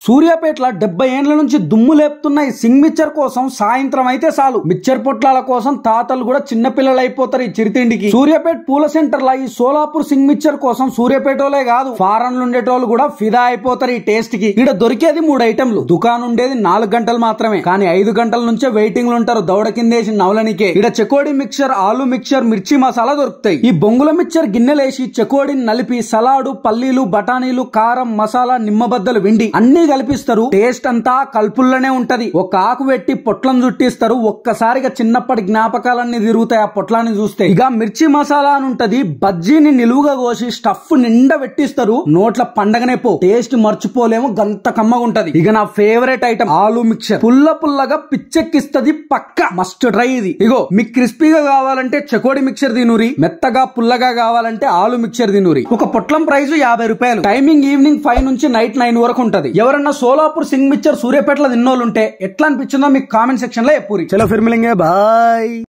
సూర్యాపేటలో 70 ఏండ్ల నుంచి దుమ్ము లేపుతున్న ఈ సింగ్ మిక్చర్ కోసం సాయంత్రం అయితే చాలు మిక్చర్ పొట్లాల కోసం తాతలు కూడా చిన్న పిల్లలు అయిపోతారు ఈ చిరుతిండికి. సూర్యాపేట పూల సెంటర్ లా ఈ సోలాపూర్ సింగ్ మిక్చర్ కోసం సూర్యాపేటోలే కాదు ఫారెన్ ఉండేటోళ్ళు కూడా ఫిదా అయిపోతారు ఈ టేస్ట్ కి. ఇక్కడ దొరికేది 3 ఐటెంలు, దుకాణం ఉండేది 4 గంటలు మాత్రమే, కానీ 5 గంటల నుంచే వెయిటింగ్ లో ఉంటారు దౌడ కిందేసి నవలనికే. ఇక్కడ చెకోడి మిక్చర్, ఆలు మిక్చర్, మిర్చి మసాలా దొరుకుతాయి. ఈ బొంగుల మిక్చర్ గిన్నెలేసి చెకోడిని నలిపి సలాడు, పల్లీలు, బఠానీలు, కారం, మసాలా, నిమ్మబద్దలు విండి అన్ని కలిపిస్తారు. టేస్ట్ అంతా కల్పుల్లోనే ఉంటది. ఒక ఆకు పెట్టి పొట్లం చుట్టిస్తారు. ఒక్కసారిగా చిన్నప్పటి జ్ఞాపకాలన్నీ తిరుగుతాయి ఆ పొట్లాన్ని చూస్తే. ఇక మిర్చి మసాలా అని ఉంటది, బజ్జీని నిలువుగా కోసి స్టఫ్ నిండా పెట్టిస్తారు. నోట్ల పండగనే పో, టేస్ట్ మర్చిపోలేము, గంత కమ్మగా ఉంటది. ఇక నా ఫేవరెట్ ఐటమ్ ఆలు మిక్చర్, పుల్ల పుల్లగా పిచ్చెక్కిస్తది, పక్క మస్ట్ ట్రై ఇది. ఇగో మీకు క్రిస్పీగా కావాలంటే చెకోడి మిక్చర్ తినూరి, మెత్తగా పుల్లగా కావాలంటే ఆలు మిక్చర్ తినూరి. ఒక పొట్లం ప్రైస్ 50 రూపాయలు. టైమింగ్ ఈవినింగ్ 5 నుంచి నైట్ 9 వరకు ఉంటది. ఎవరన్నా సోలాపూర్ సింగ్ మిక్చర్ సూర్యాపేటలో తిన్నోళ్ళుంటే ఎట్లా అనిపించిందో మీకు కామెంట్ సెక్షన్ లో చెప్పురి. చలో ఫిర్ మిలేంగే, బాయ్.